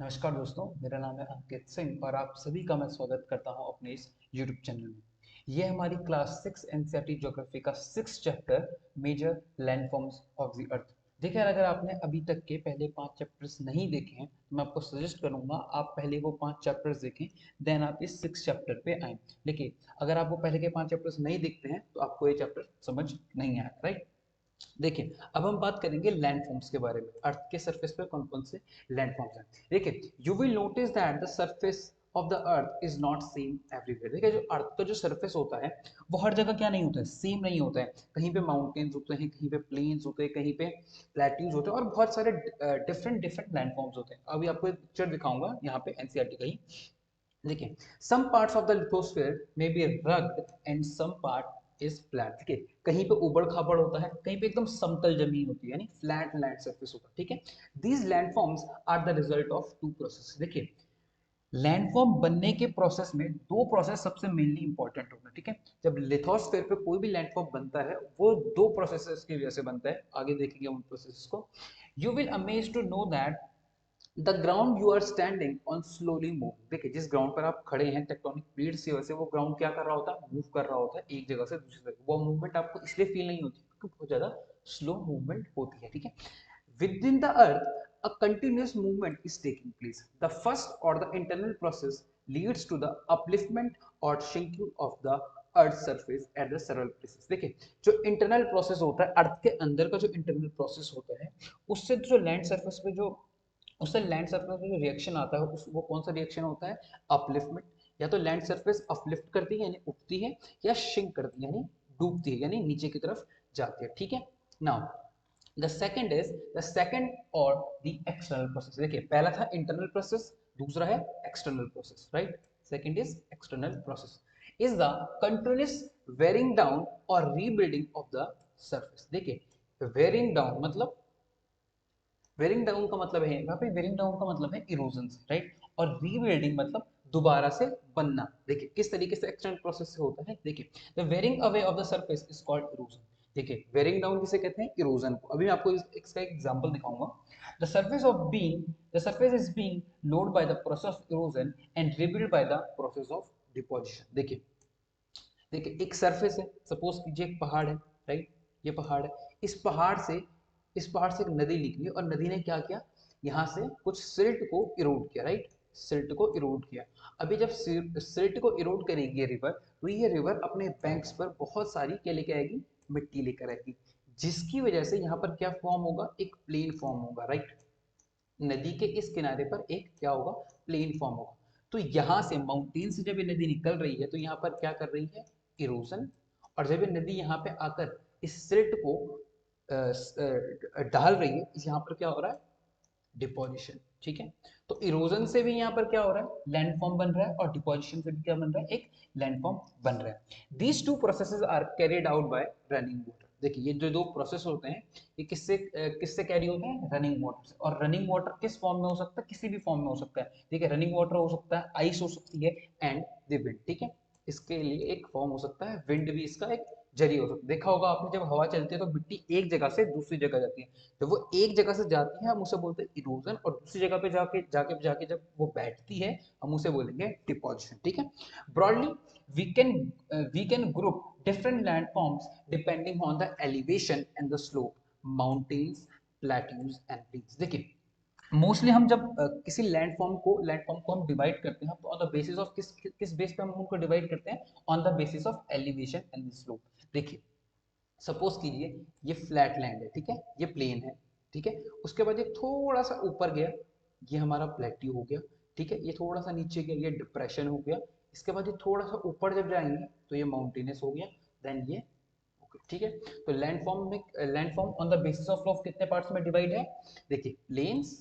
नमस्कार दोस्तों, मेरा नाम है अंकित सिंह और आप सभी का मैं स्वागत करता हूं अपने इस YouTube चैनल में। ये हमारी क्लास 6 एनसीईआरटी ज्योग्राफी का 6 chapter major landforms of the earth. देखिए, अगर आपने अभी तक के पहले 5 चैप्टर्स नहीं देखे हैं तो मैं आपको सजेस्ट करूंगा आप पहले वो 5 चैप्टर्स देखें, देन आप इस 6 चैप्टर पे आएँ। देखिए, अगर आप वो पहले के 5 चैप्टर्स नहीं देखते हैं तो आपको ये चैप्टर समझ नहीं आएगा, राइट? देखिए, अब हम बात करेंगे लैंडफॉर्म्स के बारे में। अर्थ के सरफेस पे कौन कौन से लैंडफॉर्म्स हैं। देखिए, you will notice that the surface of the earth is not same everywhere. देखिए, जो अर्थ का जो सरफेस होता है वो हर जगह क्या नहीं होता है, सेम नहीं होता है। कहीं पे माउंटेन्स होते हैं, कहीं पे प्लेन्स होते हैं, कहीं पे प्लेट्यूज होते हैं और बहुत सारे डिफरेंट डिफरेंट लैंडफॉर्म्स होते हैं। अभी आपको एक पिक्चर दिखाऊंगा यहाँ पे एनसीईआरटी का ही। देखिए, some parts of the lithosphere may be rugged and some part is flat. ठीक है, कहीं पे उबड़ खाबड़ होता है, कहीं पे एकदम समतल जमीन होती है, यानी फ्लैट लैंड सरफेस होता है। ठीक है, these landforms are the result of two process. देखिए, लैंडफॉर्म बनने के प्रोसेस में दो प्रोसेस सबसे मेनली इंपॉर्टेंट होगा। ठीक है, जब लिथोस्फीयर पे कोई भी लैंडफॉर्म बनता है वो दो प्रोसेसेस की वजह से बनता है। आगे देखेंगे उन प्रोसेसेस को। You will amaze to know that the ground you are standing on slowly move. देखिए, जिस ग्राउंड पर आप खड़े हैं टेक्टोनिक प्लेट्स की वजह से वो ग्राउंड क्या कर रहा होता है, मूव कर रहा होता है एक जगह से दूसरी जगह। वो मूवमेंट आपको इसलिए फील नहीं होती क्योंकि बहुत ज्यादा स्लो मूवमेंट होती है। ठीक है, within the earth a continuous movement is taking place. The first or the internal process leads to the upliftment or shrinking of the earth surface at the several places. देखिए, जो internal process होता है अर्थ के अंदर का, जो internal process होता है उससे जो लैंड सरफेस पे जो उससे लैंड सरफेस पे जो रिएक्शन आता है वो कौन सा रिएक्शन होता है, अपलिफ्टमेंट। या तो लैंड सरफेस अपलिफ्ट करती है यानी उठती है, या श्रिंक करती है यानी डूबती है, यानी नीचे की तरफ जाती है। ठीक है, नाउ द सेकंड और द एक्सटर्नल प्रोसेस। देखिए, पहला था इंटरनल प्रोसेस, दूसरा है external process, right? Second is external process is the continuous wearing down और रीबिल्डिंग ऑफ द सरफेस। देखिए, वेयरिंग डाउन मतलब, वेयरिंग डाउन का मतलब है, यहाँ पे वेयरिंग डाउन का मतलब है इरोजन से, राइट? और रीबिल्डिंग मतलब दोबारा से बनना। देखिए, किस तरीके से एक्सटर्नल प्रोसेस से होता है। देखिए, the wearing away of the surface is called erosion. देखिए, वेयरिंग डाउन किसे कहते हैं, इरोजन को। अभी मैं आपको इसका एक एग्जांपल दिखाऊंगा। The surface is being load by the process of erosion and rebuild by the process of deposition. देखिए, देखिए एक सरफेस है, सपोज कीजिए एक पहाड़ है, राइट? ये पहाड़ है, इस पहाड़ से एक नदी निकली और नदी ने क्या किया, यहाँ से कुछ सिल्ट को इरोड किया, राइट? सिल्ट को इरोड किया। अभी जब सिल्ट को इरोड करेगी ये रिवर, तो ये रिवर अपने बैंक्स पर बहुत सारी क्या लेके आएगी, मिट्टी लेकर आएगी, जिसकी वजह से यहाँ पर क्या फॉर्म होगा, एक प्लेन फॉर्म होगा, राइट? नदी के इस किनारे पर एक क्या होगा, प्लेन फॉर्म होगा। तो यहाँ से माउंटेन से जब ये नदी निकल रही है तो यहाँ पर क्या कर रही है, इरोजन। और जब ये नदी यहाँ पे आकर इस सिल्ट को डाल रही है, इस यहाँ पर क्या हो रहा है, डिपोजिशन। ठीक है, तो इरोजन से भी यहाँ पर क्या हो रहा है, लैंडफॉर्म बन रहा है, और डिपोजिशन से भी क्या बन रहा है, एक लैंडफॉर्म बन रहा है। These two processes are carried out by running water. देखिए, ये जो दो प्रोसेस होते हैं ये किससे कैरी होते हैं, रनिंग वाटर से। और रनिंग वाटर किस फॉर्म में हो सकता है, किसी भी फॉर्म में हो सकता है। ठीक है, रनिंग वाटर हो सकता है, आइस हो सकती है, एंड द विंड। ठीक है, इसके लिए एक फॉर्म हो सकता है, विंड भी इसका एक जरिए हो सकता है। देखा होगा आपने, जब हवा चलती है तो मिट्टी एक जगह से दूसरी जगह जाती है। जब वो एक जगह से जाती है हम उसे बोलते हैं इरोजन, और दूसरी जगह पे जाके जाके जाके जब वो बैठती है हम उसे बोलेंगे डिपोजिशन। ठीक है, broadly we can we can group different landforms depending on the elevation and the slope, mountains, plateaus and plains। देखिए, मोस्टली हम जब किसी लैंडफॉर्म को हम डिवाइड करते हैं तो ऑन द बेसिस ऑफ किस किस बेस पे हम उनको डिवाइड करते हैं, on the basis of elevation and slope. देखिए, सपोज कीजिए ये फ्लैट लैंड है, ठीक है, ये प्लेन है, ठीक है। उसके बाद ये थोड़ा सा ऊपर गया, ये हमारा प्लेट्यू हो गया, ठीक है। ये थोड़ा सा नीचे गया, ये डिप्रेशन हो गया। इसके बाद ये थोड़ा सा ऊपर जब जाएंगे तो ये माउंटेनस हो गया, देन ये ओके, ठीक है। तो landform on the basis of of कितने पार्ट्स में डिवाइड है, देखिए, plains,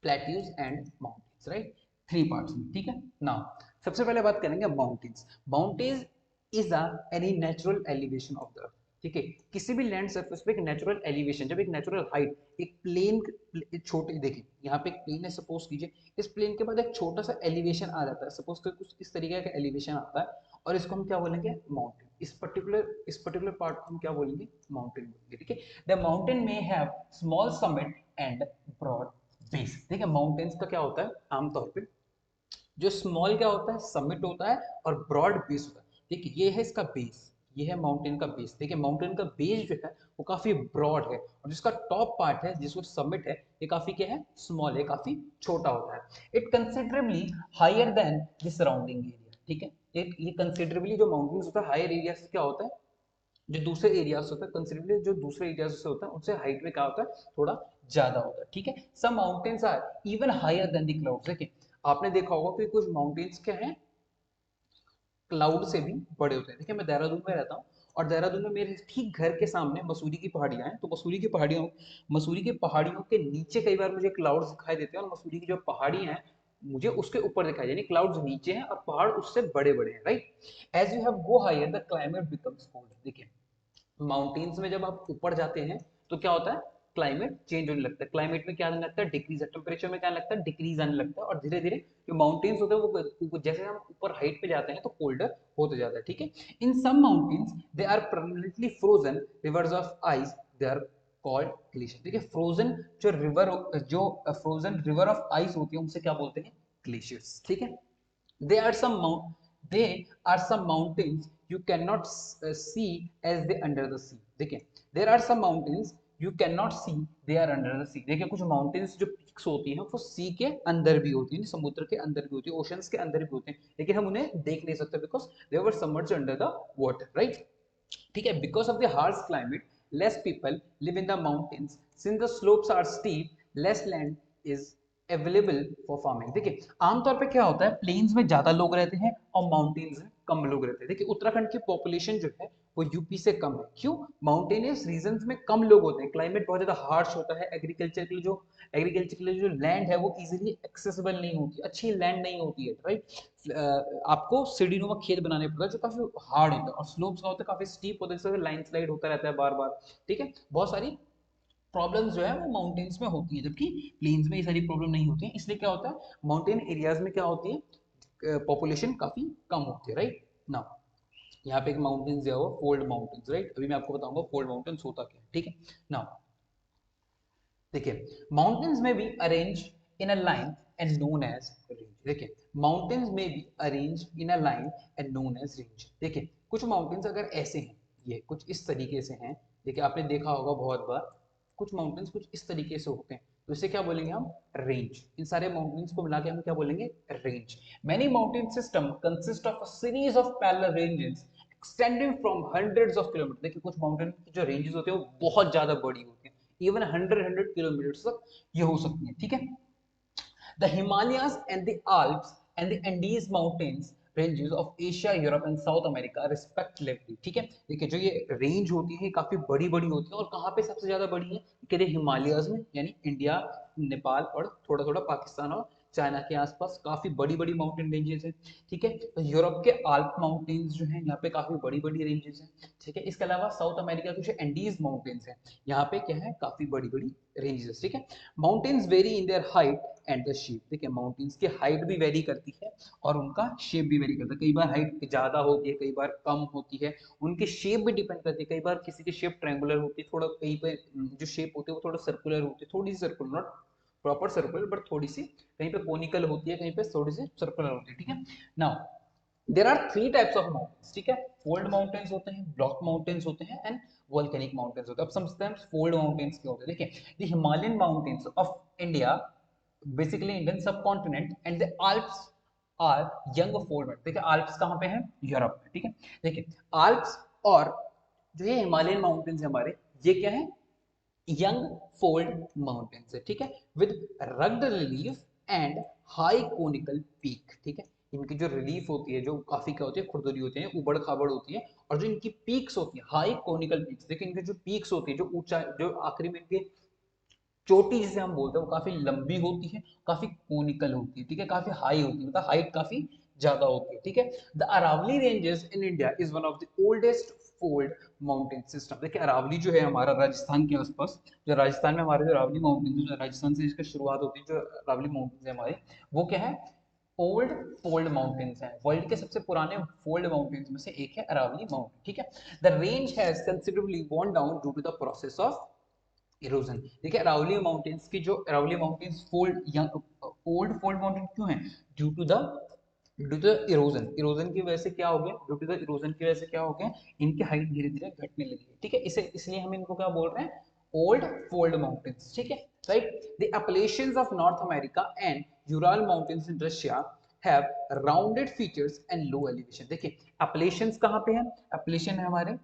plateaus and mountains, right? 3 parts में, ठीक है। नाउ सबसे पहले बात करेंगे mountains. Mountains is any natural elevation of the earth. ठीक है, किसी भी लैंड सरफेस पे एक नेचुरल एलिवेशन, जब एक नेचुरल हाइट, एक प्लेन, छोटी, देखिए यहाँ पे एक प्लेन है, सपोज कीजिए, इस प्लेन के बाद एक छोटा सा एलिवेशन आ जाता है, सपोज कर कुछ इस तरीके का एलिवेशन आता है, और इसको हम क्या बोलेंगे, माउंटेन। इस पर्टिकुलर पार्ट को हम क्या बोलेंगे, माउंटेन बोलेंगे। ठीक है, the mountain may have small summit and broad base. देखिए माउंटेन्स का क्या होता है आमतौर पे, जो स्मॉल क्या होता है समिट होता है और ब्रॉड बेस होता है। देखिए ये है इसका बेस, ये है माउंटेन का बेस। देखिए माउंटेन का बेस जो है वो काफी ब्रॉड है और जिसका टॉप पार्ट है जिसको समिट है ये काफी क्या है स्मॉल है, काफी छोटा होता है। It considerably higher than the surrounding area. ठीक है, ये कंसिडरेबली जो माउंटेन्स होता है हायर एरिया से क्या होता है, जो दूसरे एरियाज होता है कंसिडरेबली जो दूसरे एरियाज से होता है उनसे हाइट में क्या होता है थोड़ा ज्यादा होता है। ठीक है, some mountains are even higher than the clouds. देखिए आपने देखा होगा कि कुछ माउंटेन्स क्या हैं क्लाउड से भी बड़े होते हैं। देखिए मैं देहरादून में रहता हूँ और देहरादून में मेरे ठीक घर के सामने मसूरी की पहाड़ियां हैं, तो मसूरी की पहाड़ियों के नीचे कई बार मुझे क्लाउड्स दिखाई देते हैं और मसूरी की जो पहाड़ियां हैं मुझे उसके ऊपर दिखाई, यानी क्लाउड्स नीचे हैं और पहाड़ उससे बड़े बड़े हैं, right. As you have go higher the climate becomes cold. देखिए माउंटेन्स में जब आप ऊपर जाते हैं तो क्या होता है क्लाइमेट चेंज होने लगता है। क्लाइमेट में क्या आने लगता है डिक्रीज, टेम्परेचर में क्या आने लगता है डिक्रीज आने लगता है और धीरे धीरे जो माउंटेन्स होते हैं वो जैसे हम ऊपर हाइट पे जाते हैं तो कोल्डर होते जाता है। ठीक है, in some mountains they are permanently frozen rivers of ice, they are called glacier. देखिए फ्रोजन जो फ्रोजन रिवर ऑफ आइस होती है उनसे क्या बोलते हैं ग्लेशियर्स। ठीक है, they are some mount they are some mountains you cannot see as they under the sea। देखिए there are some mountains you cannot see they are under the sea। देखिए कुछ mountains जो peaks होती हैं वो सी के अंदर भी होती हैं, समुद्र के अंदर भी होती है, ओशंस के अंदर भी होते हैं, लेकिन हम उन्हें देख नहीं सकते because they were submerged under the water, right। ठीक है, because of the harsh climate less people live in the mountains since the slopes are steep less land is available for farming. देखिए आमतौर पे क्या होता है प्लेन्स में ज्यादा लोग रहते हैं और माउंटेन्स में कम लोग रहते हैं। देखिए उत्तराखंड की पॉपुलेशन जो है वो यूपी से कम है, क्यों माउंटेनियस रीजन में कम लोग होते हैं, क्लाइमेट बहुत ज्यादा हार्श होता है, एग्रीकल्चर के लिए जो लैंड है वो इजीली एक्सेसिबल नहीं होती, अच्छी लैंड नहीं होती है, राइट। आपको सीढ़ीनुमा खेत बनाने पड़ता है जो काफी हार्ड होता है और स्लोप्स का होता है काफी स्टीप होता है, जिससे लैंडस्लाइड होता रहता है बार बार। ठीक है, बहुत सारी प्रॉब्लम्स जो है वो माउंटेन्स में होती है जबकि प्लेन्स में ये सारी प्रॉब्लम नहीं होती है। इसलिए क्या होता है माउंटेन एरियाज में क्या होती है पॉपुलेशन काफी कम होती है, राइट ना। यहाँ पे एक माउंटेन्स दिया हुआ फोल्ड माउंटेन्स, राइट, अभी मैं आपको बताऊंगा फोल्ड माउंटेन्स होता क्या है। ठीक है ना, देखिए माउंटेन्स में भी arrange in a line and known as range. देखिए माउंटेन्स में भी arrange in a line and known as range. देखिए कुछ माउंटेन्स अगर ऐसे हैं, ये कुछ इस तरीके से हैं, देखिए आपने देखा होगा बहुत बार कुछ माउंटेन्स कुछ इस तरीके से होते हैं, तो इसे क्या बोलेंगे हम रेंज। इन सारे माउंटेन्स को मिला के हम क्या बोलेंगे range. Many mountain system consist of a series of parallel ranges extending from hundreds of kilometre. देखिए कुछ माउंटेन की जो रेंजेस होते हैं वो बहुत ज्यादा बड़ी होती है, इवन 100 किलोमीटर तक ये हो सकती है। ठीक है, the Himalayas and the Alps and the Andes mountains ranges of Asia Europe and south America respectively. ठीक है, देखिए जो ये रेंज होती है काफी बड़ी बड़ी होती है और कहाँ पे सबसे ज्यादा बड़ी है कहते हैं हिमालयस में, यानी इंडिया नेपाल और थोड़ा थोड़ा पाकिस्तान और चाइना के आसपास काफी बड़ी बड़ी माउंटेन रेंजेस हैं। ठीक है, तो यूरोप के आल्प माउंटेन्स जो हैं यहाँ पे काफी बड़ी बड़ी रेंजेस हैं। ठीक है, इसके अलावा साउथ अमेरिका के जो एंडीज माउंटेन्स हैं यहाँ पे क्या है काफी बड़ी बड़ी रेंजेस। ठीक है, mountains very in their height and the shape. देखिए माउंटेन्स की हाइट भी वेरी करती है और उनका शेप भी वेरी करता है, कई बार हाइट ज्यादा होती है कई बार कम होती है, उनकी शेप भी डिपेंड करती है, कई बार किसी की शेप ट्रायंगुलर होती है, थोड़ा कहीं पे जो शेप होती है वो थोड़ा सर्कुलर होती है, थोड़ी सी circular, not proper circular but थोड़ी सी कहीं पे कोनिकल होती है कहीं पे थोड़ी सी सर्कुलर होती है। ठीक है, now there are three types of mountains. ठीक है, फोल्ड माउंटेन्स होते हैं, ब्लॉक माउंटेन्स होते हैं एंड वोल्केनिक माउंटेन्स होते हैं। अब समझते हैं फोल्ड माउंटेन्स क्या होते हैं। देखिए the Himalayan mountains of India basically Indian subcontinent and the Alps are young fold. देखिए आल्प्स कहाँ पे है यूरोप में। ठीक है, देखिए आल्प्स और जो ये हिमालयन माउंटेन्स है हमारे ये क्या है यंग फोल्ड माउंटेन्स है। ठीक है, with rugged relief and high conical peak. ठीक है, इनकी जो रिलीफ होती है जो काफी क्या होती है खुरदरी होती है उबड़ खाबड़ होती है और जो इनकी पीक्स होती है हाई कोनिकल पीक्स। देखिए इनकी जो पीक्स होती है जो ऊंचा जो आखिरी में इनके चोटी जिसे हम बोलते हैं वो काफी लंबी होती है, काफी कोनिकल होती है। ठीक है, काफी हाई होती है, मतलब हाइट काफी ज्यादा होती है। ठीक है, the Aravalli ranges in India is one of the oldest fold mountain system. देखिए अरावली जो है हमारा राजस्थान के आसपास, जो राजस्थान में हमारे जो अरावली माउंटेन जो राजस्थान से जिसकी शुरुआत होती है, जो अरावली माउंटेन है हमारे वो क्या है ओल्ड फोल्ड माउंटेन्स हैं, वर्ल्ड के सबसे पुराने फोल्ड माउंटेन्स में से एक है अरावली माउंटेन। ठीक है, the range has considerably worn down due to the process of erosion. देखिए अरावली माउंटेन्स की जो Aravalli mountains fold old fold mountain क्यों है? Due to the erosion. Erosion की वजह से क्या हो गया? ड्यू टू द इरोजन की वजह से क्या हो गया? इनकी हाइट धीरे धीरे घटने लगी है, ठीक है। इसे इसलिए हम इनको क्या बोल रहे हैं? ओल्ड फोल्ड माउंटेन्स, ठीक है, right. The Appalachians of North America and Ural mountains in Russia have rounded features and low elevation. देखिए अपलेशियंस कहाँ पे है? अपलेशियन है हमारे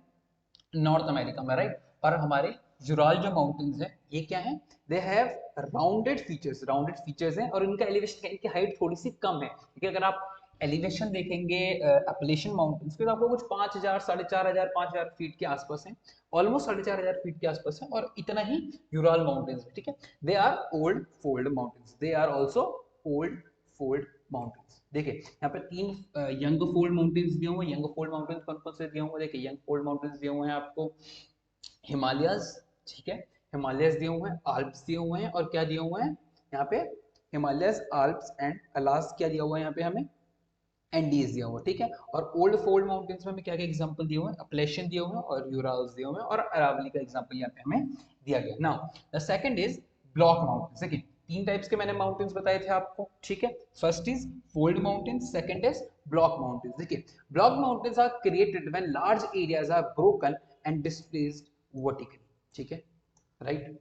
नॉर्थ अमेरिका में, राइट। और हमारे यूराल जो माउंटेन्स है ये क्या है? दे हैव राउंडेड फीचर्स हैं, और इनका एलिवेशन, इनकी हाइट थोड़ी सी कम है, क्योंकि अगर आप एलिवेशन देखेंगे अपलेशियन माउंटेन्स के तो आपको कुछ 5,000 4,500 5,000 फीट के आसपास है, ऑलमोस्ट 4,500 फीट के आसपास है, और इतना ही यूराल माउंटेन्स है, ठीक है। They are old fold mountains, they are also old fold mountains. देखिए यहाँ पे 3 यंग फोल्ड माउंटेन्स दिए हुए हैं। यंग फोल्ड माउंटेन्स कौन कौन से दिए हुए हैं? देखिए यंग फोल्ड माउंटेन्स दिए हुए हैं आपको हिमालयस, ठीक है, हिमालयस दिए हुए हैं, आल्प्स दिए हुए हैं, और क्या दिए हुए हैं यहाँ पे? हिमालयस, आल्प्स एंड अलास, क्या दिया हुआ है यहाँ पे हमें? एंडीज दिया हुआ है, ठीक है। और ओल्ड फोल्ड माउंटेन्स में हमें क्या क्या एग्जांपल दिए हुए हैं? अपलेशियन दिए हुए हैं, और यूराल्स दिए हुए हैं, और अरावली का एग्जांपल यहाँ पे हमें दिया गया। Now the second is block mountains. देखिए 3 टाइप्स के मैंने माउंटेन्स बताए थे आपको, ठीक है। First is fold mountains, second is block mountains. देखिए block mountains are created when large areas are broken and displaced vertically, ठीक है, राइट।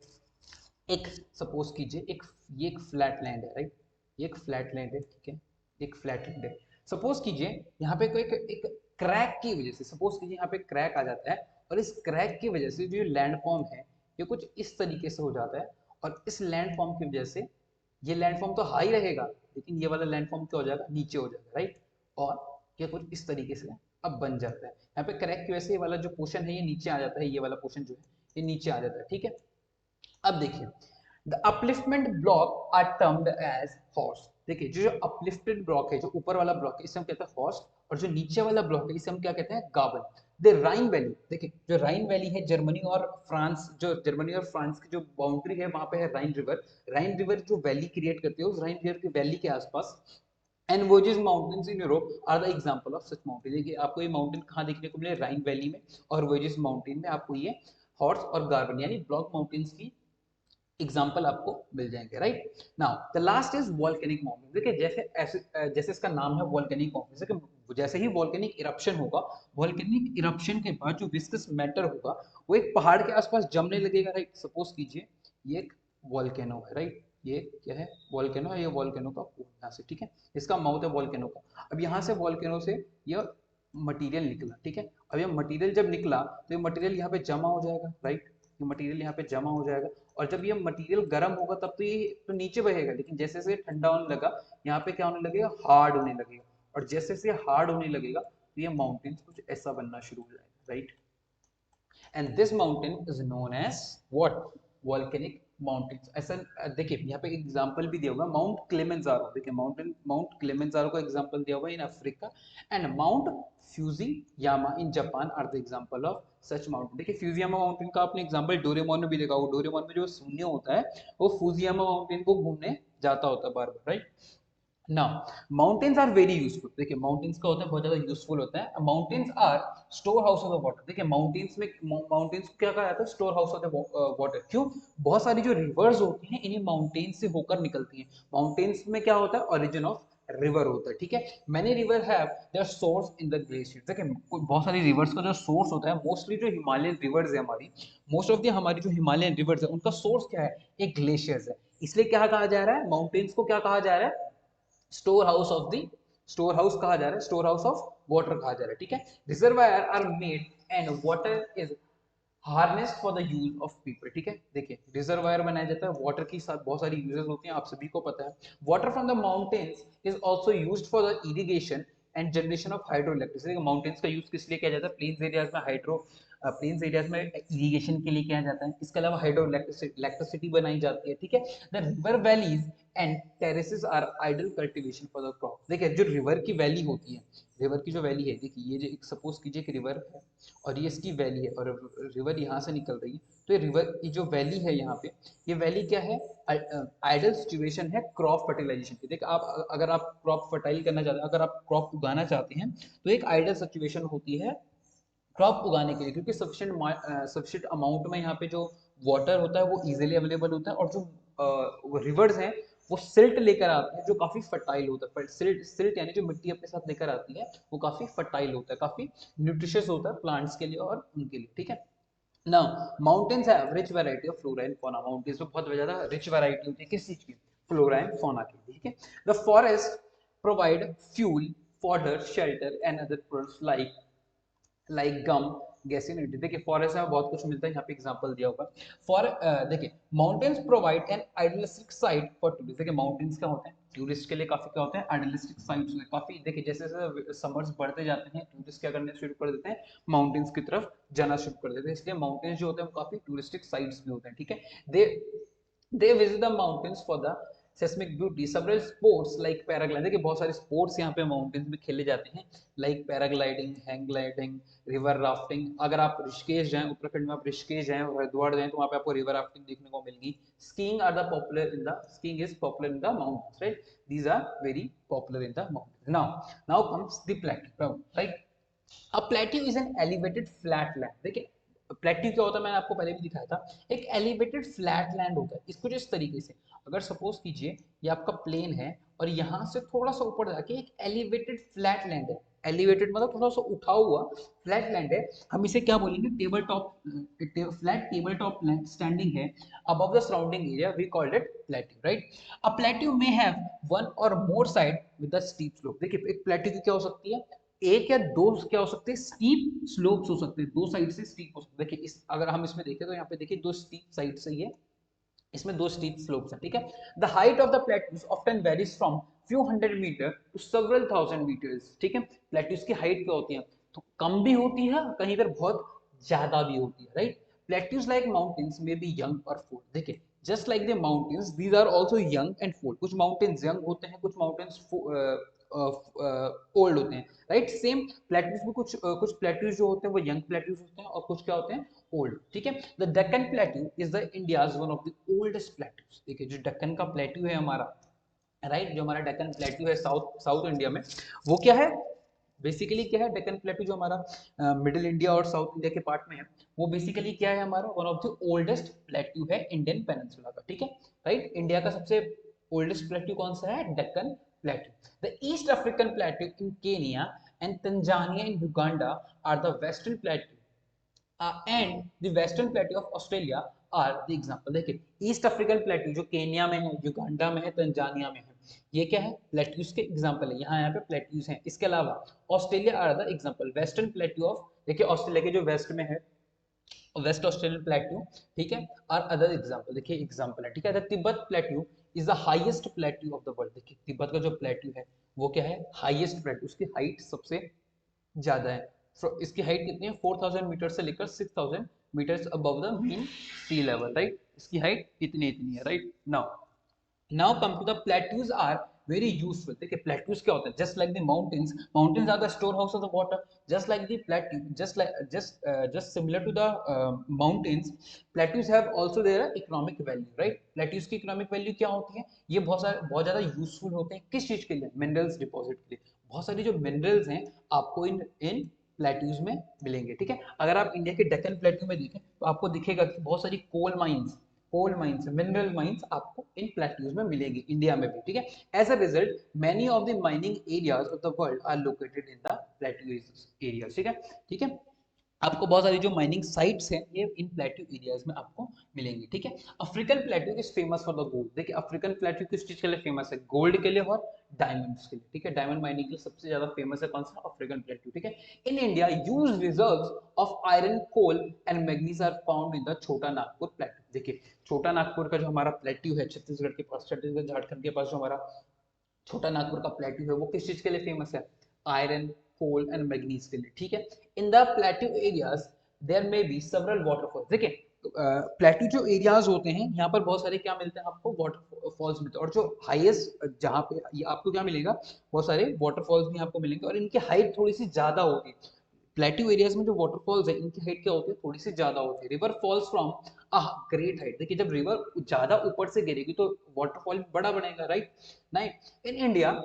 एक सपोज कीजिए ये एक फ्लैट लैंड है, राइट। ये एक फ्लैट लैंड है, ठीक है, एक फ्लैट लैंड है। सपोज कीजिए यहाँ पे कोई एक क्रैक की वजह से, सपोज कीजिए यहाँ पे क्रैक आ जाता है, और इस क्रैक की वजह से जो लैंडफॉर्म है ये कुछ इस तरीके से हो जाता है, और इस लैंडफॉर्म की वजह से ये लैंडफॉर्म तो हाई रहेगा, लेकिन ये वाला लैंडफॉर्म क्या हो जाएगा? नीचे हो जाएगा, राइट। और ये कुछ इस तरीके से अब बन जाता है। यहाँ पे क्रैक की वजह से ये वाला जो पोर्शन है ये नीचे आ जाता है, ये वाला पोर्शन जो है ये नीचे आ जाता है, ठीक है। अब देखिए the upliftment block are termed as horst. देखिए जो अपलिफ्टेड ब्लॉक है, जो ऊपर वाला ब्लॉक है, इसे हम कहते हैं हॉर्स, और जो नीचे वाला ब्लॉक है इसे हम क्या कहते हैं? गाबन। द राइन वैली, देखिए जो राइन वैली है, जर्मनी और फ्रांस, जो जर्मनी और फ्रांस की जो बाउंड्री है वहां पे है राइन रिवर। राइन रिवर जो वैली क्रिएट करती है, उस राइन रिवर की वैली के आसपास and Vosges mountains in Europe are the example of such mountain. देखिए आपको ये माउंटेन कहाँ देखने को मिले? राइन वैली में, और वोजेस माउंटेन में आपको ये हॉर्स और गार्बन यानी ब्लॉक माउंटेन्स की एग्जाम्पल आपको मिल जाएंगे, right. Now the last is volcanic mountain. देखिए जैसे इसका नाम है वॉल्केनिक माउंटेन, जैसे ही वॉल्केनिक इरप्शन होगा, वॉल्केनिक इरप्शन के बाद जो विस्कस मैटर होगा वो एक पहाड़ के आसपास जमने लगेगा, राइट। सपोज कीजिए ये एक वॉल्केनो है, राइट। ये क्या है? वॉल्केनो है, ये वॉल्केनो का यहाँ से, ठीक है, इसका माउथ है वॉल्केनो का। अब यहाँ से वॉल्केनो से यह मटीरियल निकला, ठीक है। अब ये मटीरियल जब निकला तो ये मटीरियल यहाँ पे जमा हो जाएगा, राइट। ये मटीरियल यहाँ पे जमा हो जाएगा, और जब ये मटेरियल गर्म होगा तब तो ये तो नीचे बहेगा, लेकिन जैसे जैसे ठंडा होने लगा यहाँ पे क्या होने लगेगा? हार्ड होने लगेगा, और जैसे जैसे हार्ड होने लगेगा तो ये माउंटेन्स कुछ ऐसा बनना शुरू हो जाएगा, right. And this mountain is known as what? Volcanic mountains. ऐसा देखिए यहाँ पे एग्जांपल भी दिया हुआ है, माउंट क्लेमेंजारो। देखिए माउंट क्लेमेंजारो को एग्जांपल दिया हुआ है in Africa, and Mount Fujiyama in Japan are the example of such mountain. देखिए फ्यूजियामा माउंटेन का आपने एग्जांपल डोरेमोन में भी देखा होगा। डोरेमोन में जो शून्य होता है वो फ्यूजियामा माउंटेन को घूमने जाता होता है बार बार, right. Now mountains are very useful. देखिए माउंटेन्स का होता है बहुत ज्यादा यूजफुल होता है। Mountains are storehouse of the water. देखिए माउंटेन्स को क्या कहा जाता है? Storehouse of the water. क्यों? बहुत सारी जो रिवर्स होती हैं इन्हीं माउंटेन्स से होकर निकलती हैं। माउंटेन्स में क्या होता है? ओरिजिन ऑफ रिवर होता है, ठीक है। Many river have their source in the glacier. देखिए बहुत सारी रिवर्स का जो सोर्स होता है, मोस्टली जो हिमालयन रिवर्स है हमारी, मोस्ट ऑफ द हमारी जो हिमालयन रिवर्स है उनका सोर्स क्या है? एक ग्लेशियर्स है। इसलिए क्या कहा जा रहा है? माउंटेन्स को क्या कहा जा रहा है? Storehouse of the store house कहा जा रहा है, स्टोर हाउस ऑफ वाटर कहा जा रहा है, ठीक है। Reservoir are made and water is harnessed for the use of people, ठीक है। देखिए रिजर्वायर बनाया जाता है, वाटर की साथ बहुत सारी यूजेस होती हैं, आप सभी को पता है। Water from the mountains is also used for the irrigation and generation of hydro electricity. Mountains का यूज किस लिए किया जाता है? प्लेन्स एरियाज में प्लेन्स एरियाज में इरिगेशन के लिए किया जाता है। इसके अलावा हाइड्रो इलेक्ट्रिसिटी बनाई जाती है, ठीक है। The river valleys and terraces are ideal cultivation for the crop. देखिए जो रिवर की वैली होती है, रिवर की जो वैली है, देखिए ये जो सपोज कीजिए कि रिवर है और ये इसकी वैली है, और रिवर यहाँ से निकल रही है, तो ये रिवर की जो वैली है यहाँ पे, ये वैली क्या है? आइडल सिचुएशन है क्रॉप फर्टिलाइजेशन की। देखिए आप अगर आप क्रॉप फर्टाइल करना चाहते हैं, अगर आप क्रॉप उगाना चाहते हैं, तो एक आइडल सिचुएशन होती है क्रॉप उगाने के लिए, क्योंकि सफिशिएंट अमाउंट में यहाँ पे जो वाटर होता है वो इजीली अवेलेबल होता है, और जो रिवर्स हैं वो सिल्ट लेकर आते हैं जो काफी फर्टाइल होता है। सिल्ट सिल्ट यानी जो मिट्टी अपने साथ लेकर आती है वो काफी फर्टाइल होता है, काफी न्यूट्रिशियस होता है प्लांट्स के लिए और उनके लिए, ठीक है। Now, mountains have rich variety of flora and fauna. Mountains में बहुत ज़्यादा rich variety होती है किस चीज़ की? Flora and fauna की, ठीक है। The forest provide fuel, fodder, shelter and other products like gum, गैसीनिटी। देखिए फॉरेस्ट में बहुत कुछ मिलता है, यहाँ पे एग्जांपल दिया होगा। फॉर देखिए mountains provide an idealistic site for tourist. देखिए माउंटेन्स क्या होते हैं टूरिस्ट के लिए, काफी क्या होते हैं आइडियलिस्टिक साइट्स होते हैं काफी। देखिए जैसे जैसे समर्स बढ़ते जाते हैं टूरिस्ट क्या करने शुरू कर देते हैं, माउंटेन्स की तरफ जाना शुरू कर देते हैं, इसलिए माउंटेन्स जो होते हैं वो काफी टूरिस्टिक साइट्स भी होते हैं, ठीक है। They they visit the mountains for the scenic beauty. Several sports like paragliding, देखिए बहुत सारे स्पोर्ट्स यहाँ पे माउंटेन्स में खेले जाते हैं, like paragliding, hang gliding, river rafting. अगर आप ऋषिकेश जाएं, उत्तराखंड में आप ऋषिकेश जाएं और हरिद्वार जाएं तो वहाँ पे आपको रिवर राफ्टिंग देखने को मिलेगी। Skiing are the popular in the skiing is popular in the mountains, right, these are very popular in the mountains. Now comes the plateau, right. A plateau is an elevated flat land. देखिए plateau क्या होता है मैंने आपको पहले भी दिखाया था, एक एलिवेटेड फ्लैट लैंड होता है। इसको जिस तरीके से अगर सपोज कीजिए ये आपका प्लेन है और यहाँ से थोड़ा सा ऊपर जाके एक एलिवेटेड फ्लैट लैंड है, एलिवेटेड मतलब थोड़ा सा उठा हुआ फ्लैट लैंड है, हम इसे क्या बोलेंगे table top, flat table top standing है above the surrounding area, we called it plateau, right? A plateau may have one or more side with a steep slope। देखिए एक प्लेट्यू की क्या हो सकती है, एक या दो क्या हो सकते हैं स्टीप स्लोप्स हो सकते हैं, दो साइड से स्टीप हो सकते हैं। देखिए इस अगर हम इसमें देखें तो यहाँ पे देखिए दो स्टीप साइड से ये इसमें दो स्टीप स्लोप्स हैं, ठीक है। The height of the plateaus often varies from few hundred metre to several thousand metres, ठीक है। प्लेट्यूज की हाइट क्या होती है, तो कम भी होती है कहीं पर बहुत ज्यादा भी होती है, राइट। Plateaus like mountains may be young और फूड। देखिए just like the mountains these are also young and फूड। कुछ माउंटेन्स यंग होते हैं, कुछ माउंटेन्स ओल्ड होते हैं, राइट। सेम प्लेट्यूज में कुछ प्लेट्यूज जो होते हैं वो यंग प्लेट्यूज होते हैं और कुछ क्या होते हैं ओल्ड, ठीक है। The Deccan plateau is the India's one of the oldest plateaus. देखिए जो डेक्कन का प्लेट्यू है हमारा, राइट, जो हमारा डेक्कन प्लेट्यू है साउथ साउथ इंडिया में, वो क्या है बेसिकली क्या है, डेक्कन प्लेट्यू जो हमारा मिडिल इंडिया और साउथ इंडिया के पार्ट में है, वो बेसिकली क्या है हमारा one of the oldest plateau है इंडियन पेनिनसुला का, ठीक है, राइट। इंडिया का सबसे ओल्डेस्ट प्लेट्यू कौन सा है, Deccan plateau. The East African plateau in Kenya and Tanzania in Uganda are the western plateau and the western plateau of Australia are the example. देखिए ईस्ट अफ्रीकन प्लेट्यू जो Kenya में है, Uganda में है, Tanzania में है, ये क्या है प्लेट्यूज के एग्जांपल है, यहाँ पे प्लेट्यूज हैं। इसके अलावा Australia are the example, western plateau of, देखिए ऑस्ट्रेलिया के जो वेस्ट में है वेस्ट ऑस्ट्रेलियन प्लेट्यू, ठीक है, और अदर एग्जांपल, देखिए एग्जांपल है, ठीक है। The Tibet plateau is the highest plateau of the world. देखिए तिब्बत का जो प्लेट्यू है वो क्या है, हाईएस्ट प्लेट्यू, उसकी हाइट सबसे ज्यादा है। इसकी हाइट कितनी है, 4000 मीटर से लेकर 6000 metres above the mean sea level, right. इसकी हाइट इतनी इतनी है, right. Now come to the plateaus are very useful. देखिए प्लेट्यूज क्या होता है, just like the mountains, mountains are the storehouse of the water, just like the plateau, just similar to the mountains, plateaus have also their economic value, right. Plateaus की economic value क्या होती है, ये बहुत ज्यादा useful होते हैं किस चीज के लिए, मिनरल्स डिपॉजिट के लिए। बहुत सारी जो मिनरल्स हैं आपको इन इन प्लेट्यूज में मिलेंगे, ठीक है। अगर आप इंडिया के डेक्कन प्लेट्यू में देखें तो आपको दिखेगा कि बहुत सारी कोल माइंस मिनरल माइंस आपको इन प्लेट्यूज में मिलेगी इंडिया में भी, ठीक है। As a result many of the mining areas of the world are located in the plateau areas, ठीक है, ठीक है। आपको बहुत सारी जो माइनिंग साइट्स हैं ये इन प्लेट्यू एरियाज में आपको मिलेंगी, ठीक है। African plateau is famous for the gold. देखिए अफ्रीकन प्लेट्यू किस चीज के लिए फेमस है, गोल्ड के लिए और डायमंड्स के लिए, ठीक है। डायमंड माइनिंग के लिए सबसे ज्यादा फेमस है कौन सा, अफ्रीकन प्लेट्यू, ठीक है। In India huge reserves of iron, coal and manganese are found in the Chota Nagpur plateau. देखिए छोटा नागपुर का जो हमारा प्लेट्यू है छत्तीसगढ़ के पास, छत्तीसगढ़ झारखंड के पास जो हमारा छोटा नागपुर का प्लेट्यू है वो किस चीज के लिए फेमस है, आयरन, कोल एंड मैग्नीज के लिए, ठीक है। In the plateau areas there may be several waterfalls. देखिए प्लेट्यू जो एरियाज होते हैं यहाँ पर बहुत सारे क्या मिलते हैं आपको, वाटरफॉल्स मिलते हैं, और जो हाईएस्ट जहाँ पे ये आपको क्या मिलेगा, बहुत सारे वाटरफॉल्स भी आपको मिलेंगे और इनकी हाइट थोड़ी सी ज्यादा होगी। प्लेट्यू एरियाज में जो वाटरफॉल्स है इनकी हाइट क्या होती है, थोड़ी सी ज्यादा होती है। River falls from a great height. देखिए जब रिवर ज्यादा ऊपर से गिरेगी तो वाटरफॉल बड़ा बनेगा, राइट। नहीं, in India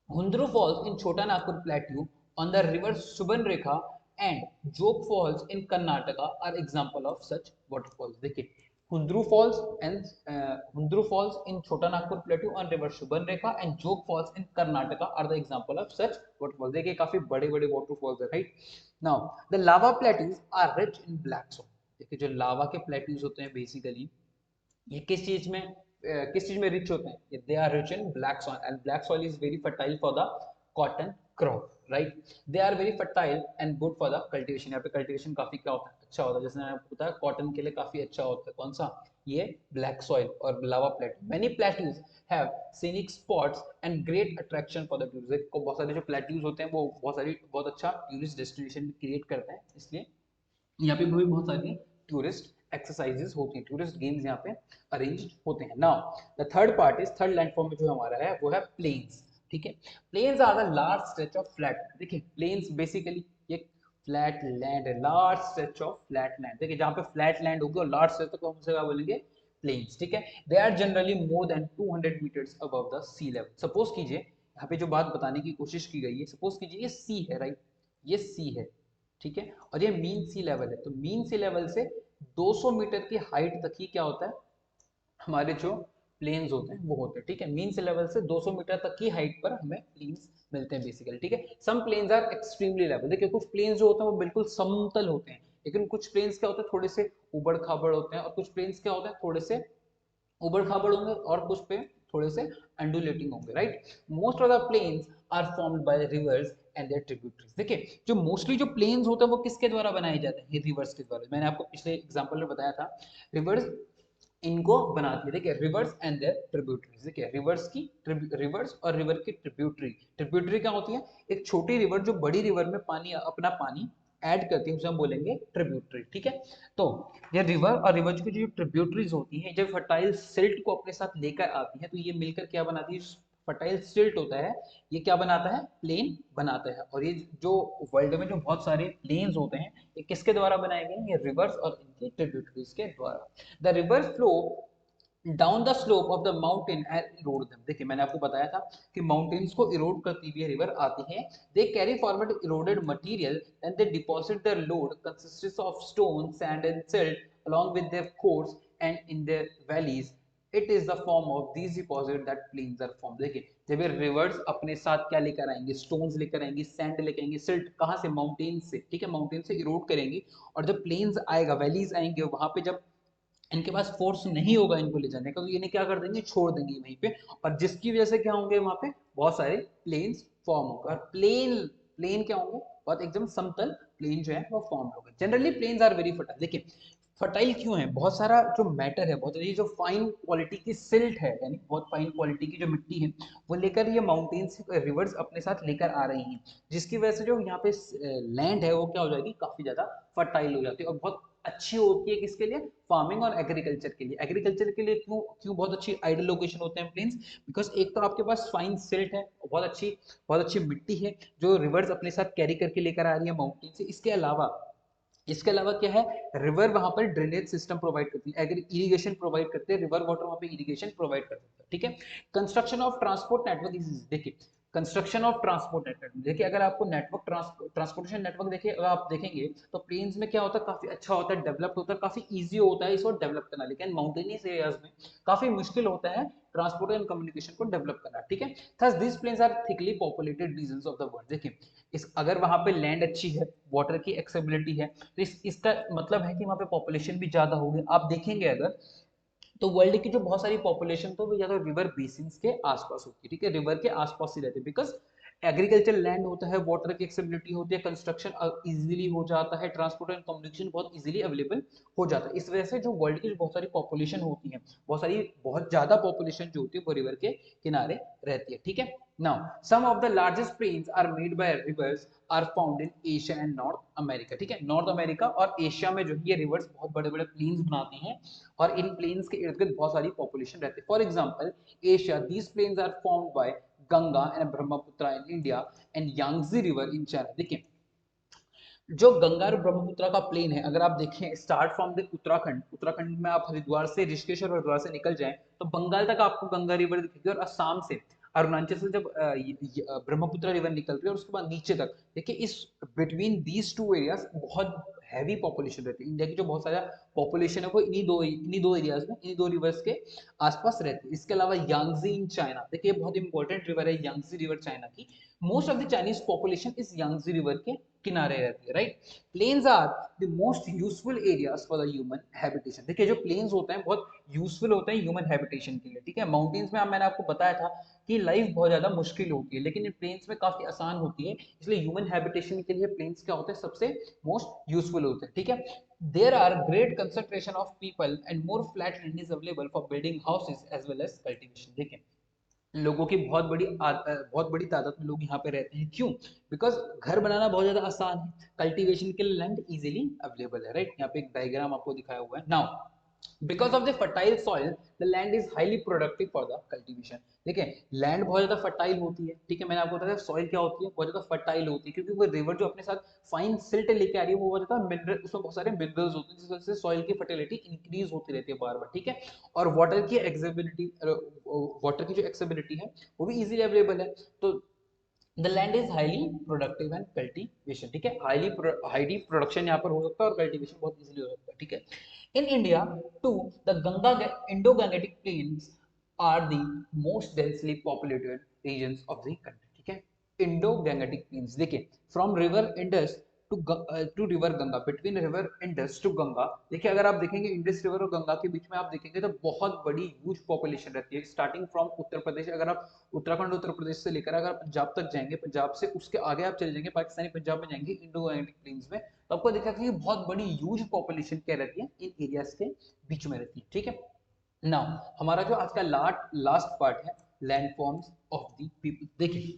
Hundru falls in Chota Nagpur plateau on the river Subarnrekha and Jog Falls in Karnataka are example of such waterfalls. देखिए Hundru Falls and Hundru Falls in Chota Nagpur Plateau on river Subarnrekha and Jog Falls in Karnataka are the example of such waterfalls. देखिए काफी बड़े-बड़े waterfalls है, right? Now the lava plateaus are rich in black soil. देखिए जो लावा के plateaus होते हैं basically ये किस चीज में रिच होते हैं? They are rich in black soil and black soil is very fertile for the cotton crop, right? They are very fertile and good for the cultivation. यहाँ पे कल्टीवेशन काफी क्या होता है? अच्छा होता है। जैसे मैंने आपको बताया कॉटन के लिए काफी अच्छा होता है। कौन सा? ये ब्लैक सॉइल और lava plateau. Many plateaus have scenic spots and great attraction for the tourist. बहुत सारे जो प्लेट्यूज होते हैं वो बहुत अच्छा टूरिस्ट डेस्टिनेशन क्रिएट करते हैं, इसलिए यहाँ पे भी बहुत सारी टूरिस्ट एक्सरसाइजेस होती हैं, टूरिस्ट गेम्स यहाँ पे अरेंज होते हैं। Now the third part is third landform में जो हमारा है वो है प्लेन्स। ठीक है, plains are the large stretch of flat. देखिए प्लेन्स बेसिकली ये फ्लैट लैंड है, large stretch of flat land. देखिए जहाँ पे फ्लैट लैंड होगी और लार्ज स्ट्रेच तो हम उसे क्या बोलेंगे? प्लेन्स। ठीक है, they are generally more than 200 metres above the sea level. Suppose कीजिए यहाँ पे जो बात बताने की कोशिश की गई है, सपोज कीजिए ये सी है, राइट? ये सी है, ठीक है, और ये मीन सी लेवल है। तो मीन सी लेवल से 200 मीटर की हाइट तक ही क्या होता है? हमारे जो प्लेन्स होते हैं वो होते हैं। ठीक है, मीन सी लेवल से 200 मीटर तक की हाइट पर हमें प्लेन्स मिलते हैं बेसिकली। ठीक है, सम प्लेन्स आर एक्सट्रीमली लेवल। देखिए कुछ प्लेन्स जो होते हैं वो बिल्कुल समतल होते हैं, लेकिन कुछ प्लेन्स क्या होते हैं? थोड़े से उबड़ खाबड़ होते हैं, और कुछ प्लेन्स क्या होते हैं? थोड़े से उबड़ खाबड़ होंगे और कुछ पे थोड़े से अंडुलेटिंग होंगे, राइट? Most of the plains are formed by rivers and their tributaries. देखिए जो मोस्टली जो प्लेन्स होते हैं वो किसके द्वारा बनाए जाते हैं? ये रिवर्स के द्वारा। मैंने आपको पिछले एग्जांपल में बताया था, रिवर्स इनको बनाती है। देखिए रिवर्स एंड देयर ट्रिब्यूटरीज। देखिए रिवर्स और रिवर की ट्रिब्यूटरी। ट्रिब्यूटरी क्या होती है? एक छोटी रिवर जो बड़ी रिवर में अपना पानी ऐड करती है, उसे हम बोलेंगे ट्रिब्यूटरी। ठीक है, तो ये रिवर और रिवर की जो ट्रिब्यूटरीज होती हैं, जब फर्टाइल सिल्ट को अपने साथ लेकर आती हैं तो ये मिलकर क्या बनाती है? फर्टाइल सिल्ट होता है, ये क्या बनाता है? प्लेन बनाता है। और ये जो वर्ल्ड में जो बहुत सारे प्लेन्स होते हैं ये किसके द्वारा बनाए गए हैं? ये रिवर्स और इनकी ट्रिब्यूटरीज के द्वारा। The river flow down the slope of the mountain and Erode them. देखिए मैंने आपको बताया था कि माउंटेन्स को इरोड करती हुई रिवर आती है। They carry forward eroded material and they deposit their load consists of stone, sand and silt along with their course and in their valleys. It is the form of these deposits that plains are formed. देखिए जब ये reverse अपने साथ क्या लेकर आएंगे? Stones लेकर आएंगे, सैंड लेकर आएंगे, सिल्ट कहाँ से? माउंटेन से। ठीक है, माउंटेन से इरोड करेंगी और जब प्लेन्स आएगा, वैलीज आएंगे, वहां पे जब इनके पास फोर्स नहीं होगा इनको ले जाने का, तो इन्हें क्या कर देंगे? छोड़ देंगे वहीं पे, और जिसकी वजह से क्या होंगे? वहां पे बहुत सारे प्लेन्स फॉर्म होंगे। और प्लेन प्लेन क्या होंगे? बहुत एकदम समतल प्लेन जो है वो फॉर्म होंगे। Generally plains are very fertile. देखिए फर्टाइल क्यों है? बहुत सारा जो मैटर है, बहुत सारी जो फाइन क्वालिटी की सिल्ट है, यानी बहुत फाइन क्वालिटी की जो मिट्टी है वो लेकर ये माउंटेन से रिवर्स अपने साथ लेकर आ रही हैं, जिसकी वजह से जो यहाँ पे लैंड है वो क्या हो जाएगी? काफी ज्यादा फर्टाइल हो जाती है और बहुत अच्छी होती है। किसके लिए? फार्मिंग और एग्रीकल्चर के लिए। एग्रीकल्चर के लिए क्यों क्यों बहुत अच्छी आइडल लोकेशन होते हैं प्लेन्स? बिकॉज एक तो आपके पास फाइन सिल्ट है, बहुत अच्छी मिट्टी है जो रिवर्स अपने साथ कैरी करके लेकर आ रही है माउंटेन से। इसके अलावा क्या है? रिवर वहां पर ड्रेनेज सिस्टम प्रोवाइड करती है, इरिगेशन प्रोवाइड करते हैं, रिवर वाटर वहां पे इरिगेशन प्रोवाइड करते हैं। ठीक है, construction of transport network is, देखिए कंस्ट्रक्शन ऑफ ट्रांसपोर्ट नेटवर्क। देखिए अगर आपको नेटवर्क ट्रांसपोर्टेशन नेटवर्क देखिए, अगर आप देखेंगे तो प्लेन्स में क्या होता है? काफी अच्छा होता है, डेवलप्ड होता है, काफी ईजी होता है इसको डेवलप करना, लेकिन माउंटेनियस एरियाज में काफी मुश्किल होता है ट्रांसपोर्ट एंड कम्युनिकेशन को डेवलप करना। ठीक है, thus this plains are thickly populated regions of the world. देखिए इस अगर वहां पे लैंड अच्छी है, वाटर की एक्सेसिबिलिटी है, तो इसका मतलब है कि वहां पे पॉपुलेशन भी ज्यादा होगी। आप देखेंगे अगर तो वर्ल्ड की जो बहुत सारी पॉपुलेशन तो वो ज्यादा रिवर बेसिन्स के आसपास होती है। ठीक है, रिवर के आसपास ही रहते हैं, बिकॉज एग्रीकल्चर लैंड होता है, वाटर की एक्सेसिबिलिटी होती है, कंस्ट्रक्शन इजीली हो जाता है, ट्रांसपोर्ट एंड कम्युनिकेशन बहुत इजीली अवेलेबल हो जाता है। इस वजह से जो वर्ल्ड की जो बहुत सारी पॉपुलेशन होती है, बहुत ज्यादा पॉपुलेशन जो होती है वो रिवर के किनारे रहती है। ठीक है, now some of the largest plains are made by rivers are found in Asia and North America. ठीक है, नॉर्थ अमेरिका और एशिया में जो ये रिवर्स बहुत बड़े बड़े प्लेन्स बनाते हैं और इन प्लेन्स के इर्द गिर्द बहुत सारी पॉपुलेशन रहती है। For example Asia, these plains are formed by Ganga and Brahmaputra in India and Yangtze river in China. देखिए जो गंगा और ब्रह्मपुत्र का प्लेन है, अगर आप देखें स्टार्ट फ्रॉम द उत्तराखंड में आप हरिद्वार से ऋषिकेश और हरिद्वार से निकल जाएं तो बंगाल तक आपको गंगा रिवर दिखेगी, और असम से अरुणाचल से जब ब्रह्मपुत्र रिवर निकल रही है और उसके बाद नीचे तक, देखिए इस बिटवीन दीज टू एरियाज बहुत हैवी पॉपुलेशन रहती है। इंडिया की जो बहुत सारा पॉपुलेशन है वो इन्हीं दो एरियाज में, इन्हीं दो रिवर्स के आसपास रहती है। इसके अलावा यांगजी इन चाइना, देखिए बहुत इंपॉर्टेंट रिवर है यांगजी रिवर चाइना की। Most of the Chinese population इस यांगजी रिवर के किनारे रहती है, right. Plains are the most useful areas for the human habitation. देखिए जो प्लेन्स होते हैं बहुत यूजफुल होते हैं ह्यूमन हैबिटेशन के लिए, ठीक है। माउंटेन्स में मैंने आपको बताया था कि लाइफ बहुत ज्यादा मुश्किल होती है, लेकिन इन प्लेन्स में काफी आसान होती है, इसलिए ह्यूमन हैबिटेशन के लिए प्लेन्स क्या होते हैं, सबसे मोस्ट यूजफुल होते हैं, ठीक है। There are great concentration of people and more flat land is available for building houses as well as cultivation. देखिए लोगों की बहुत बड़ी तादाद में लोग यहाँ पे रहते हैं, क्यों? बिकॉज घर बनाना बहुत ज्यादा आसान है, कल्टीवेशन के लिए लैंड इजीली अवेलेबल है, राइट। यहाँ पे एक डायग्राम आपको दिखाया हुआ है। Now because of the fertile soil the land is highly productive for the cultivation. देखिए लैंड बहुत ज्यादा फर्टाइल होती है, ठीक है। मैंने आपको बताया सॉइल क्या होती है, बहुत ज्यादा फर्टाइल होती है, क्योंकि वो रिवर जो अपने साथ फाइन सिल्ट लेके आ रही है वो बहुत ज्यादा मिनरल, उसमें बहुत सारे मिनरल्स होते हैं, जिस वजह से सॉइल की फर्टिलिटी इंक्रीज होती रहती है बार बार, ठीक है। और वाटर की जो एक्सेबिलिटी है वो भी इजीली अवेलेबल है। तो the land is highly productive and cultivation, ठीक है। हाईली प्रोडक्शन यहाँ पर हो सकता है और कल्टीवेशन बहुत इजीली हो सकता है, ठीक है। In India to the Ganga Indo Gangetic plains are the most densely populated regions of the country, ठीक है। इंडो गंगेटिक प्लेन्स, देखिए from river Indus to river Ganga, between river Indus to Ganga, देखिए अगर आप देखेंगे इंडस रिवर और गंगा के बीच में आप देखेंगे तो बहुत बड़ी ह्यूज पॉपुलेशन रहती है। स्टार्टिंग फ्रॉम उत्तर प्रदेश, अगर आप उत्तराखंड उत्तर प्रदेश से लेकर अगर पंजाब तक जाएंगे, पंजाब से उसके आगे आप चले जाएंगे पाकिस्तानी पंजाब में जाएंगे इंडो गंगेटिक प्लेन्स में, तो आपको दिखा कि बहुत बड़ी ह्यूज पॉपुलेशन क्या रहती है इन एरियाज के बीच में रहती है, ठीक है। नाउ हमारा जो आज का लास्ट पार्ट है लैंडफॉर्म्स ऑफ द पीपल। देखिए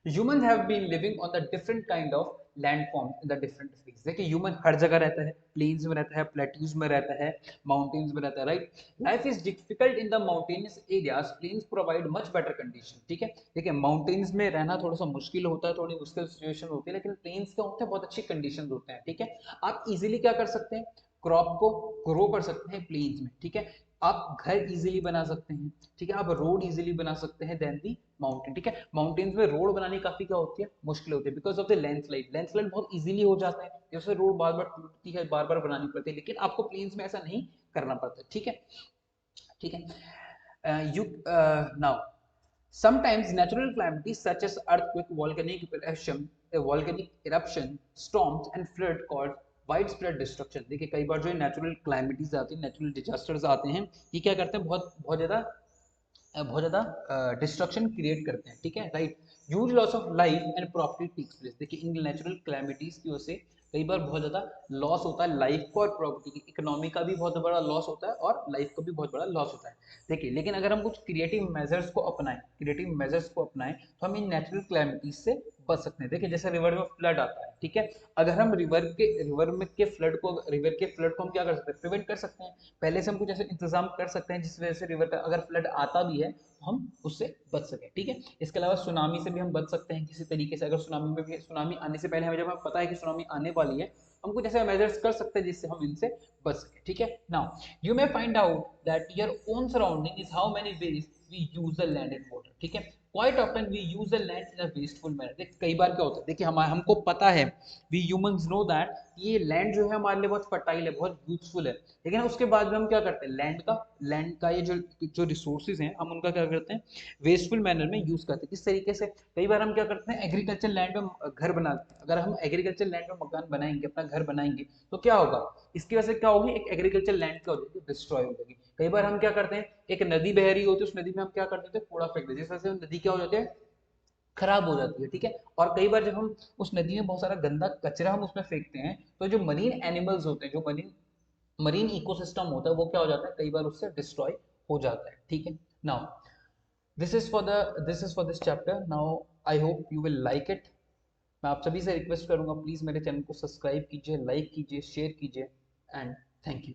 humans have been living on the different kind of landforms in the different phase। देखिए ह्यूमन हर जगह रहता है, प्लेन्स में रहता है, प्लेट्यूज में रहता है, माउंटेन्स में रहता है, right. Life is difficult in the mountainous areas, plains provide much better condition, ठीक है। देखिए माउंटेन्स में रहना थोड़ा सा मुश्किल होता है, थोड़ी मुश्किल सिचुएशन होती है, लेकिन प्लेन्स क्या होते हैं बहुत अच्छी कंडीशन होते हैं, ठीक है। आप इजिली क्या कर सकते हैं, क्रॉप को ग्रो कर सकते हैं प्लेन्स में, ठीक है। आप घर इजीली बना सकते हैं, ठीक है। आप रोड इजीली बना सकते हैं देन दी माउंटेन, ठीक है। माउंटेन्स में रोड बनानी काफी क्या होती है, मुश्किल होती है, because of the landslide. Landslide बहुत इजीली हो जाता है, जैसे रोड बार बार टूटती है, बार बार बनानी पड़ती है, लेकिन आपको प्लेन्स में ऐसा नहीं करना पड़ता, ठीक है, ठीक है। You now sometimes natural calamities such as earthquake, volcanic eruption, storms and flood cause widespread destruction। देखिए कई बार जो है नेचुरल क्लैमिटीज आती हैं, नेचुरल डिजास्टर्स आते हैं, ये क्या करते हैं, बहुत ज्यादा डिस्ट्रक्शन क्रिएट करते हैं, ठीक है, right. Huge loss of life and property takes place. देखिए इन नेचुरल क्लैमिटीज की वजह से कई बार बहुत ज्यादा लॉस होता है लाइफ को और प्रॉपर्टी की, इकोनॉमी का भी बहुत बड़ा लॉस होता है और लाइफ का भी बहुत बड़ा लॉस होता है। देखिए लेकिन अगर हम कुछ क्रिएटिव मेजर्स को अपनाएं तो हम इन नेचुरल क्लैमिटीज से बच सकते हैं। देखिए जैसे रिवर में फ्लड आता है, ठीक है, अगर हम रिवर के फ्लड को हम क्या कर सकते हैं, प्रिवेंट कर सकते हैं। पहले से हम कुछ ऐसे इंतजाम कर सकते हैं जिस वजह से रिवर का अगर फ्लड आता भी है तो हम उससे बच सके, ठीक है। इसके अलावा सुनामी से भी हम बच सकते हैं किसी तरीके से, अगर सुनामी आने से पहले हमें जब हमें पता है कि सुनामी आने वाली है, हम कुछ ऐसे मेजर्स कर सकते हैं जिससे हम इनसे बच सके, ठीक है। Now you may find out that your own surrounding is how many ways we use the land and water, ठीक है। Quite often we use the land in a wasteful manner. देख कई बार क्या होता है, देखिए हमको पता है, वी ह्यूमंस नो दैट ये लैंड जो है हमारे लिए बहुत फर्टाइल है, बहुत यूजफुल है, लेकिन उसके बाद भी हम क्या करते हैं, लैंड का ये जो रिसोर्सेज हैं हम उनका क्या करते हैं, वेस्टफुल मैनर में यूज करते हैं। किस तरीके से, कई बार हम क्या करते हैं, एग्रीकल्चर लैंड में घर बनाते हैं। अगर हम एग्रीकल्चर लैंड में मकान बनाएंगे, अपना घर बनाएंगे, तो क्या होगा, इसकी वजह से क्या होगी, एक एग्रीकल्चर लैंड क्या हो जाएगी, डिस्ट्रॉय हो जाएगी। कई बार हम क्या करते हैं, एक नदी बह रही होती है, उस नदी में हम क्या कर देते हैं, कूड़ा फेंक देते हैं, जिस वजह से नदी क्या हो जाती है, खराब हो जाती है, ठीक है। और कई बार जब हम उस नदी में बहुत सारा गंदा कचरा हम उसमें फेंकते हैं, तो जो मरीन एनिमल्स होते हैं, जो मरीन इकोसिस्टम होता है, वो क्या हो जाता है, कई बार उससे डिस्ट्रॉय हो जाता है, ठीक है। Now this is for this chapter. Now I hope you will like it. मैं आप सभी से रिक्वेस्ट करूंगा, प्लीज मेरे चैनल को सब्सक्राइब कीजिए, लाइक कीजिए, शेयर कीजिए, एंड थैंक यू।